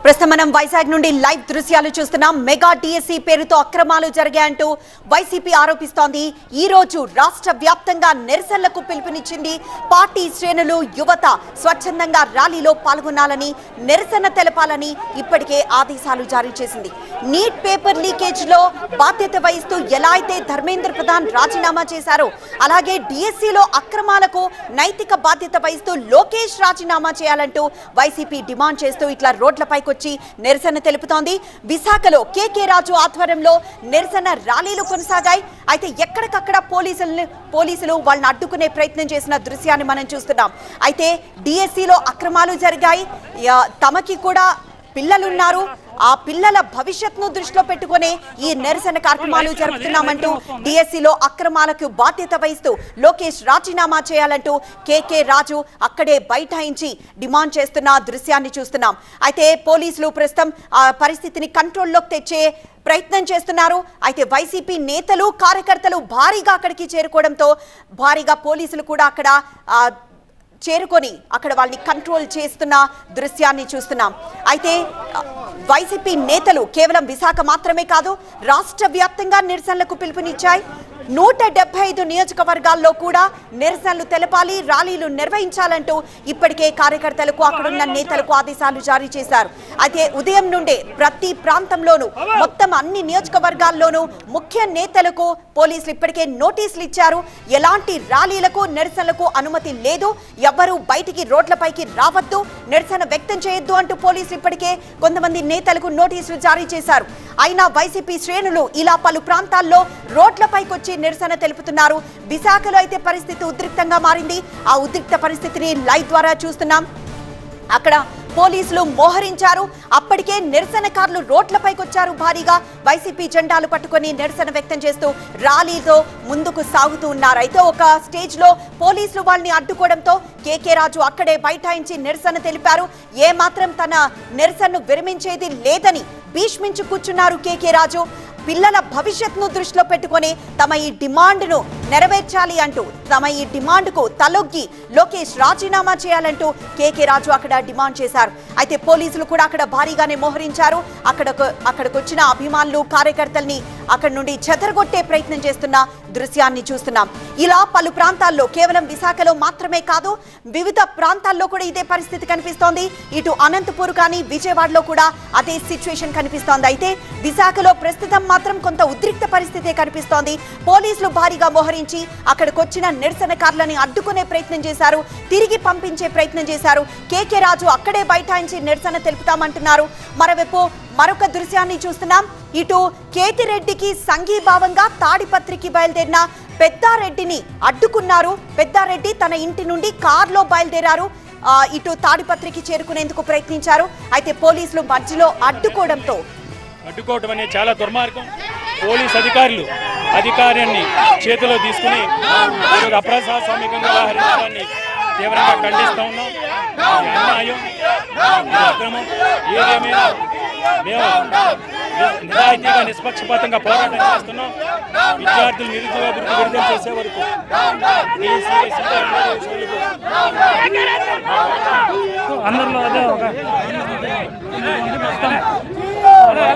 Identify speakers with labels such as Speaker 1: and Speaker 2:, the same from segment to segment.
Speaker 1: ప్రస్తుతం మనం వైజాగ్ నుండి లైవ్ దృశ్యాలు చూస్తున్నాం. మెగా డిఎస్సి పేరుతో అక్రమాలు జరిగాయంటూ వైసీపీ ఆరోపిస్తోంది. ఈ రోజు రాష్ట్ర వ్యాప్తంగా నిరసనలకు పిలుపునిచ్చింది. పార్టీ శ్రేణులు, యువత స్వచ్ఛందంగా ర్యాలీలో పాల్గొనాలని, నిరసన తెలపాలని ఇప్పటికే ఆదేశాలు జారీ చేసింది. నీట్ పేపర్ లీకేజ్ లో బాధ్యత వహిస్తూ ఎలా అయితే ధర్మేంద్ర ప్రధాన్ రాజీనామా చేశారో అలాగే డిఎస్సిలో అక్రమాలకు నైతిక బాధ్యత వహిస్తూ లోకేష్ రాజీనామా చేయాలంటూ వైసీపీ డిమాండ్ చేస్తూ ఇట్లా రోడ్లపై వచ్చి నిరసన తెలుపుతోంది. విశాఖలో కేకే రాజు ఆధ్వర్యంలో నిరసన ర్యాలీలు కొనసాగాయి. అయితే ఎక్కడికక్కడ పోలీసులు వాళ్ళని అడ్డుకునే ప్రయత్నం చేసిన దృశ్యాన్ని మనం చూస్తున్నాం. అయితే డిఎస్సిలో అక్రమాలు జరిగాయి, తమకి కూడా పిల్లలున్నారు, ఆ పిల్లల భవిష్యత్తును దృష్టిలో పెట్టుకునే ఈ నిరసన కార్యక్రమాలు జరుపుతున్నామంటూ డిఎస్సిలో అక్రమాలకు బాధ్యత వహిస్తూ లోకేష్ రాజీనామా చేయాలంటూ కేకే రాజు అక్కడే బైఠాయించి డిమాండ్ చేస్తున్న దృశ్యాన్ని చూస్తున్నాం. అయితే పోలీసులు ప్రస్తుతం ఆ పరిస్థితిని కంట్రోల్లోకి తెచ్చే ప్రయత్నం చేస్తున్నారు. అయితే వైసీపీ నేతలు, కార్యకర్తలు భారీగా అక్కడికి చేరుకోవడంతో భారీగా పోలీసులు కూడా అక్కడ చేరుకొని అక్కడ వాళ్ళని కంట్రోల్ చేస్తున్న దృశ్యాన్ని చూస్తున్నాం. అయితే వైసీపీ నేతలు కేవలం విశాఖ మాత్రమే కాదు, రాష్ట్ర వ్యాప్తంగా నిరసనలకు పిలుపునిచ్చాయి. 175 నియోజకవర్గాల్లో కూడా నిరసనలు తెలపాలి, ర్యాలీలు నిర్వహించాలంటూ ఇప్పటికే కార్యకర్తలకు, అక్కడున్న నేతలకు ఆదేశాలు జారీ చేశారు. అయితే ఉదయం నుండే ప్రతి ప్రాంతంలోనూ మొత్తం అన్ని నియోజకవర్గాల్లోనూ ముఖ్య నేతలకు పోలీసులు ఇప్పటికే నోటీసులు ఇచ్చారు. ఎలాంటి ర్యాలీలకు, నిరసనలకు అనుమతి లేదు, ఎవ్వరూ బయటికి రోడ్లపైకి రావద్దు, నిరసన వ్యక్తం చేయొద్దు అంటూ పోలీసులు ఇప్పటికే కొంతమంది నేతలకు నోటీసులు జారీ చేశారు. అయినా వైసీపీ శ్రేణులు ఇలా పలు ప్రాంతాల్లో రోడ్లపైకి వచ్చి నిరసన తెలుపుతున్నారు. విశాఖలో అయితే పరిస్థితి ఉద్రిక్తంగా మారింది. ఆ ఉద్రిక్త పరిస్థితిని లైవ్ ద్వారా చూస్తున్నాం. అక్కడ పోలీసులు మోహరించారు. అప్పటికే నిరసనకారులు రోడ్లపైకి వచ్చారు. భారీగా వైసీపీ జెండాలు పట్టుకొని నిరసన వ్యక్తం చేస్తూ ర్యాలీతో ముందుకు సాగుతూ ఉన్నారు. అయితే ఒక స్టేజ్ లో పోలీసులు వాళ్ళని అడ్డుకోవడంతో కేకే రాజు అక్కడే బైఠాయించి నిరసన తెలిపారు. ఏ మాత్రం తన నిరసనను విరమించేది లేదని భీష్మించి కూర్చున్నారు కేకే రాజు. పిల్లల భవిష్యత్తును దృష్టిలో పెట్టుకొని తమ ఈ డిమాండ్ను నెరవేర్చాలి అంటూ, తమ ఈ డిమాండ్కు తలొగ్గి లోకేష్ రాజీనామా చేయాలంటూ కేకే రాజు అక్కడ డిమాండ్ చేశారు. అయితే పోలీసులు కూడా అక్కడ భారీగానే మోహరించారు. అక్కడికి వచ్చిన అభిమానులు, కార్యకర్తల్ని అక్కడి నుండి చెదరగొట్టే ప్రయత్నం చేస్తున్న దృశ్యాన్ని చూస్తున్నాం. ఇలా పలు ప్రాంతాల్లో, కేవలం విశాఖలో మాత్రమే కాదు, వివిధ ప్రాంతాల్లో కూడా ఇదే పరిస్థితి కనిపిస్తోంది. ఇటు అనంతపూర్ కానీ విజయవాడలో కూడా అదే సిచ్యువేషన్ కనిపిస్తోంది. అయితే విశాఖలో ప్రస్తుతం మాత్రం కొంత ఉద్రిక్త పరిస్థితే కనిపిస్తోంది. పోలీసులు భారీగా మోహరించి అక్కడికి వచ్చిన నిరసనకారులని అడ్డుకునే ప్రయత్నం చేశారు, తిరిగి పంపించే ప్రయత్నం చేశారు. కేకే రాజు అక్కడే బైఠాయించి నిరసన తెలుపుతామంటున్నారు. మరోవైపు మరొక దృశ్యాన్ని చూస్తున్నాం. ఇటు కేతిరెడ్డికి సంఘీభావంగా తాడిపత్రికి బయలుదేరిన పెద్దారెడ్డిని అడ్డుకున్నారు. పెద్దారెడ్డి తన ఇంటి నుండి కారులో బయలుదేరారు. ఇటు తాడిపత్రికి చేరుకునేందుకు ప్రయత్నించారు. అయితే పోలీసులు మధ్యలో
Speaker 2: అడ్డుకోవడం అనేది చాలా దుర్మార్గం. పోలీస్ అధికారాన్ని చేతిలో తీసుకుని అప్రజాస్వామికంగా వ్యవహరించడాన్ని తీవ్రంగా ఖండిస్తూ ఉన్నాం. అన్యాయం, అక్రమం ఏదేమైనా మేము నిజాయితీగా, నిష్పక్షపాతంగా పోరాటం చేస్తున్నాం. విద్యార్థులు నిరుద్యోగ వృత్తి విడుదల చేసే వరకు
Speaker 3: అందరిలో అదే ఒక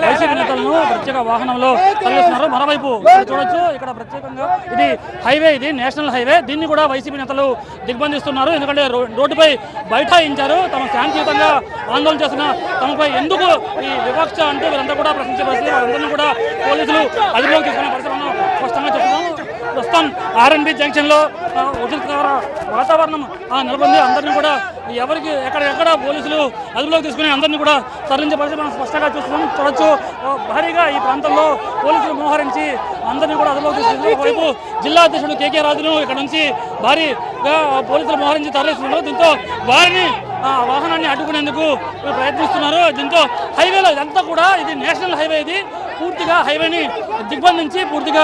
Speaker 3: వైసీపీ నేతలను ప్రత్యేక వాహనంలో తరలిస్తున్నారు. మరోవైపు చూడొచ్చు, ఇక్కడ ప్రత్యేకంగా ఇది హైవే, ఇది నేషనల్ హైవే. దీన్ని కూడా వైసీపీ నేతలు దిగ్బంధిస్తున్నారు. ఎందుకంటే రోడ్డుపై బైఠాయించారు. తమ శాంతియుతంగా ఆందోళన చేస్తున్న తమపై ఎందుకు ఈ వివక్ష అంటూ వీరంతా కూడా ప్రశ్నించే పరిస్థితి. వారందరినీ కూడా పోలీసులు అదుపులోకి తీసుకునే పరిస్థితులను స్పష్టంగా చెప్తున్నాము. ప్రస్తుతం ఆర్ఎన్బి జంక్షన్లో ఉద్రిక్తకర వాతావరణం నెలకొంది. అందరినీ కూడా ఎవరికి ఎక్కడ పోలీసులు అదుపులోకి తీసుకుని అందరినీ కూడా తరలించే పరిస్థితి మనం స్పష్టంగా చూడొచ్చు. భారీగా ఈ ప్రాంతంలో పోలీసులు మోహరించి అందరినీ కూడా అదుపులోకి తీసుకున్నారు. ఒకవైపు జిల్లా అధ్యక్షుడు కేకే రాజును ఇక్కడ నుంచి భారీగా పోలీసులు మోహరించి తరలిస్తున్నారు. దీంతో వారిని వాహనాన్ని అడ్డుకునేందుకు ప్రయత్నిస్తున్నారు. దీంతో హైవేలో ఇదంతా కూడా ఇది నేషనల్ హైవే, ఇది పూర్తిగా హైవేని దిగ్బంధించి పూర్తిగా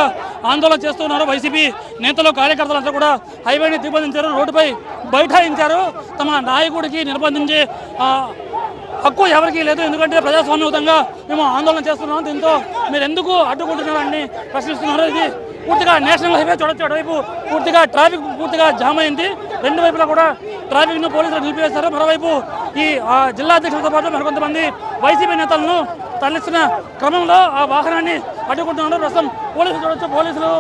Speaker 3: ఆందోళన చేస్తున్నారు. వైసీపీ నేతలు, కార్యకర్తలంతా కూడా హైవేని దిగ్బంధించారు, రోడ్డుపై బైఠాయించారు. తమ నాయకుడికి నిర్బంధించే హక్కు ఎవరికీ లేదు. ఎందుకంటే ప్రజాస్వామ్యయుతంగా మేము ఆందోళన చేస్తున్నాం. దీంతో మీరు ఎందుకు అడ్డుకుంటున్నారని ప్రశ్నిస్తున్నారు. ఇది పూర్తిగా నేషనల్ హైవే చూడొచ్చు. అటువైపు పూర్తిగా ట్రాఫిక్ పూర్తిగా జామ్ అయింది. రెండు వైపులా కూడా ట్రాఫిక్ ను పోలీసులు నిలిపివేశారు. మరోవైపు ఈ జిల్లా అధ్యక్షులతో పాటు మరికొంతమంది వైసీపీ నేతలను తరలిస్తున్న క్రమంలో ఆ వాహనాన్ని అడ్డుకుంటున్నారు. ప్రస్తుతం పోలీసులు చూడొచ్చు. పోలీసులు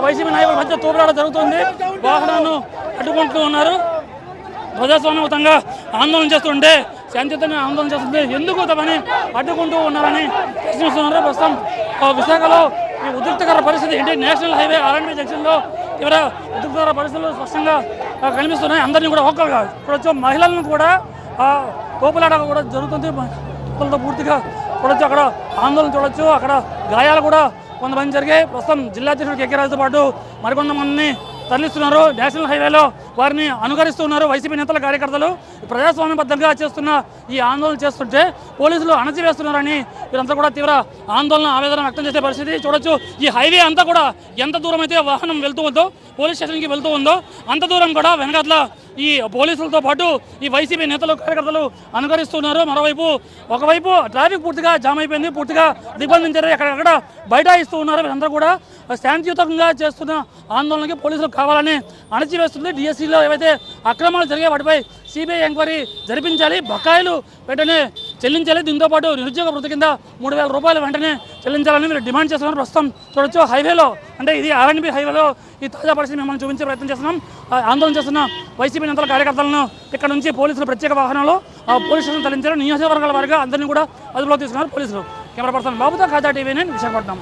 Speaker 3: వైసీపీ నాయకుల మధ్య తోపులాట జరుగుతుంది. వాహనాన్ని అడ్డుకుంటూ ఉన్నారు. ప్రజాస్వామ్యయుతంగా ఆందోళన చేస్తుంటే, శాంతియుతంగా ఆందోళన చేస్తుంటే ఎందుకు తమని అడ్డుకుంటూ ఉన్నారని ప్రశ్నిస్తున్నారు. ప్రస్తుతం విశాఖలో ఈ ఉద్రిక్తకర పరిస్థితి ఏంటి? నేషనల్ హైవే ఆర్ఎండ్బి జంక్షన్లో తీవ్ర ఉద్రిక్తకర పరిస్థితులు స్పష్టంగా కనిపిస్తున్నాయి. అందరినీ కూడా ఒక్కరుగా చూడొచ్చు. మహిళలను కూడా తోపులాట కూడా జరుగుతుంది. మహిళలతో పూర్తిగా చూడొచ్చు. అక్కడ ఆందోళన చూడొచ్చు. అక్కడ గాయాలు కూడా కొంతమంది జరిగాయి. ప్రస్తుతం జిల్లా అధ్యక్షుడు కేకే రాజుతో పాటు మరికొంతమందిని తరలిస్తున్నారు. నేషనల్ హైవేలో వారిని అనుకరిస్తున్నారు వైసీపీ నేతల కార్యకర్తలు. ప్రజాస్వామ్యబద్ధంగా చేస్తున్న ఈ ఆందోళన చేస్తుంటే పోలీసులు అణచివేస్తున్నారని వీరంతా కూడా తీవ్ర ఆందోళన ఆవేదన వ్యక్తం చేసే పరిస్థితి చూడొచ్చు. ఈ హైవే అంతా కూడా ఎంత దూరం అయితే వాహనం వెళ్తూ ఉందో, పోలీస్ స్టేషన్కి వెళ్తూ ఉందో అంత దూరం కూడా వెనకాల ఈ పోలీసులతో పాటు ఈ వైసీపీ నేతలు కార్యకర్తలు అనుకరిస్తున్నారు. మరోవైపు ఒకవైపు ట్రాఫిక్ పూర్తిగా జామ్ అయిపోయింది. పూర్తిగా దిగ్బంధించారు. ఎక్కడెక్కడ బైఠాయిస్తూ ఉన్నారు. వీరందరూ కూడా శాంతియుతంగా చేస్తున్న ఆందోళనకి పోలీసులు కావాలని అణచివేస్తుంది. డిఎస్సీలో ఏవైతే అక్రమాలు జరిగాయి వాటిపై సిబిఐ ఎంక్వైరీ జరిపించాలి. బకాయిలు వెంటనే చెల్లించాలి. దీంతో పాటు నిరుద్యోగ వృత్తి కింద 3,000 రూపాయలు వెంటనే చెల్లించాలని మీరు డిమాండ్ చేస్తున్నారు. ప్రస్తుతం చూడొచ్చు హైవేలో, అంటే ఇది ఆర్ఎండ్బి హైవేలో ఈ తాజా పరిస్థితి మిమ్మల్ని చూపించే ప్రయత్నం చేస్తున్నాం. ఆందోళన చేస్తున్న వైసీపీ నేతల కార్యకర్తలను ఇక్కడ నుంచి పోలీసులు ప్రత్యేక వాహనంలో పోలీస్ స్టేషన్ తరలించారు. నియోజకవర్గాల వారిగా అందరినీ కూడా అదుపులో తీసుకున్నారు పోలీసులు. కెమెరా పర్సన్ బాబుతో ఖాజా టీవీ 9 విశాఖపట్నం.